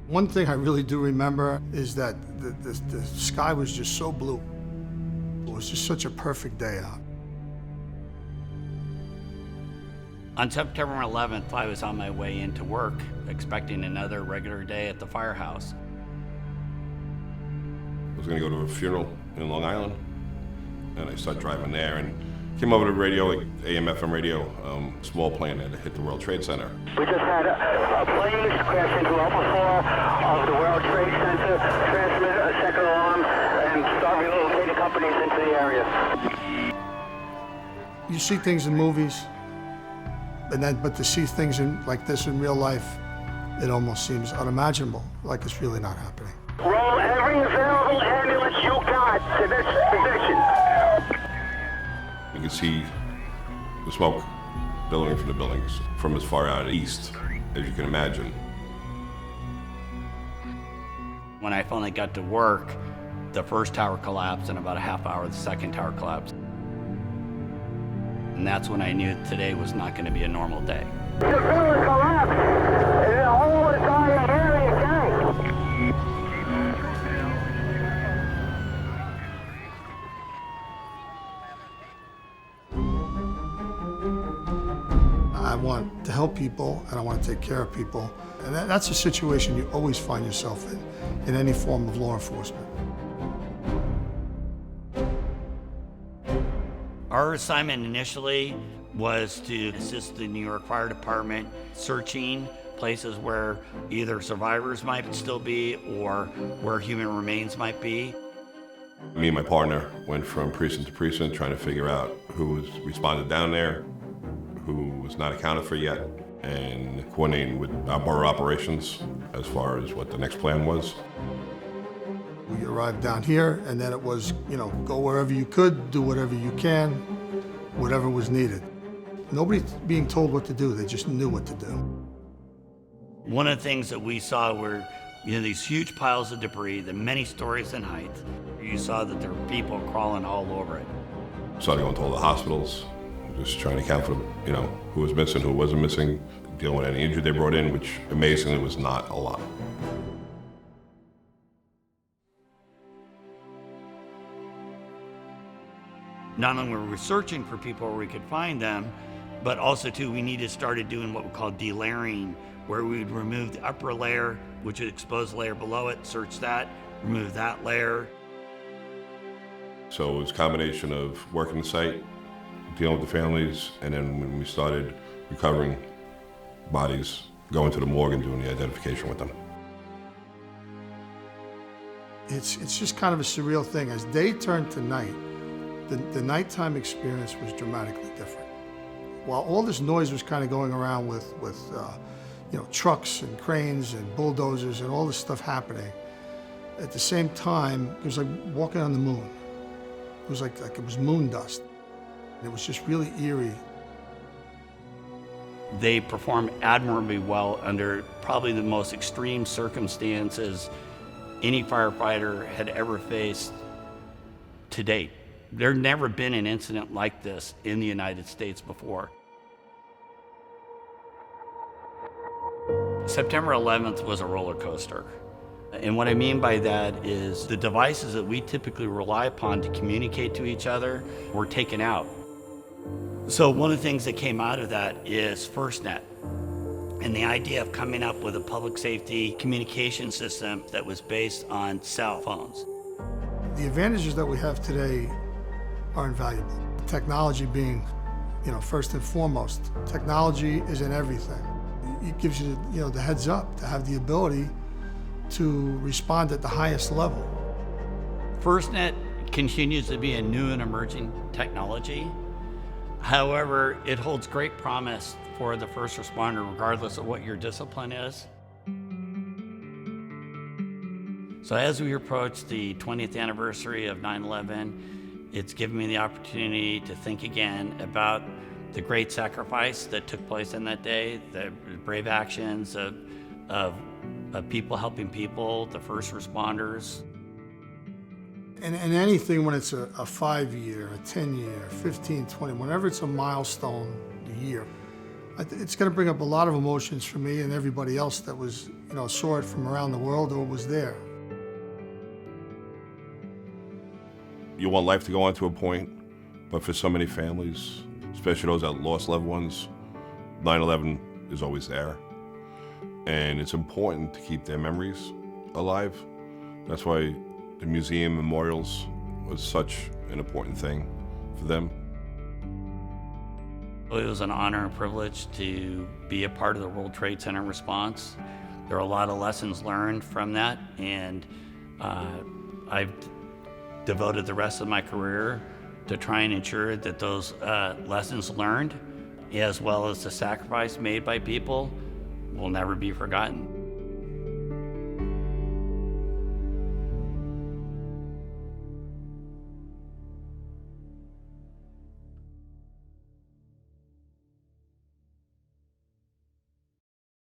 One thing I really do remember is that the sky was just so blue. It was just such a perfect day out. On September 11th, I was on my way into work, expecting another regular day at the firehouse. I was gonna go to a funeral in Long Island, and I started driving there and came over to radio, like AM, FM radio, small plane that hit the World Trade Center. We just had a plane crash into Upper Floor of the World Trade Center, transmit a second alarm, and start relocating companies into the area. You see things in movies, but to see things like this in real life, it almost seems unimaginable, like it's really not happening. Roll every available ambulance you got to this position. You can see the smoke billowing from the buildings from as far out east as you can imagine. When I finally got to work, the first tower collapsed, and about a half hour, the second tower collapsed. And that's when I knew today was not going to be a normal day. The building collapsed, and the whole entire area tanked. I want to help people, and I want to take care of people. And that's a situation you always find yourself in any form of law enforcement. Our assignment initially was to assist the New York Fire Department searching places where either survivors might still be or where human remains might be. Me and my partner went from precinct to precinct trying to figure out who was responded down there, who was not accounted for yet, and coordinating with our borough operations as far as what the next plan was. We arrived down here, and then it was, go wherever you could, do whatever you can, whatever was needed. Nobody's being told what to do, they just knew what to do. One of the things that we saw were these huge piles of debris, the many stories in height. You saw that there were people crawling all over it. Started going to all the hospitals, just trying to account for, who was missing, who wasn't missing, dealing with any injury they brought in, which amazingly was not a lot. Not only were we searching for people where we could find them, but also too, we needed to start doing what we call delayering, where we would remove the upper layer, which would expose the layer below it, search that, remove that layer. So it was a combination of working the site, dealing with the families, and then when we started recovering bodies, going to the morgue and doing the identification with them. It's just kind of a surreal thing. As day turned to night, the nighttime experience was dramatically different. While all this noise was kind of going around with trucks and cranes and bulldozers and all this stuff happening, at the same time, it was like walking on the moon. It was like it was moon dust. It was just really eerie. They performed admirably well under probably the most extreme circumstances any firefighter had ever faced to date. There'd never been an incident like this in the United States before. September 11th was a roller coaster. And what I mean by that is the devices that we typically rely upon to communicate to each other were taken out. So one of the things that came out of that is FirstNet, and the idea of coming up with a public safety communication system that was based on cell phones. The advantages that we have today are invaluable. Technology being, first and foremost. Technology is in everything. It gives you, the heads up to have the ability to respond at the highest level. FirstNet continues to be a new and emerging technology. However, it holds great promise for the first responder, regardless of what your discipline is. So as we approach the 20th anniversary of 9/11, it's given me the opportunity to think again about the great sacrifice that took place in that day, the brave actions of people helping people, the first responders. And anything when it's a 5-year, a 10-year, 15, 20, whenever it's a milestone year, It's going to bring up a lot of emotions for me and everybody else that was, saw it from around the world or was there. You want life to go on to a point, but for so many families, especially those that lost loved ones, 9/11 is always there. And it's important to keep their memories alive. That's why the museum memorials was such an important thing for them. It was an honor and privilege to be a part of the World Trade Center response. There are a lot of lessons learned from that, and I've devoted the rest of my career to try and ensure that those lessons learned, as well as the sacrifice made by people, will never be forgotten.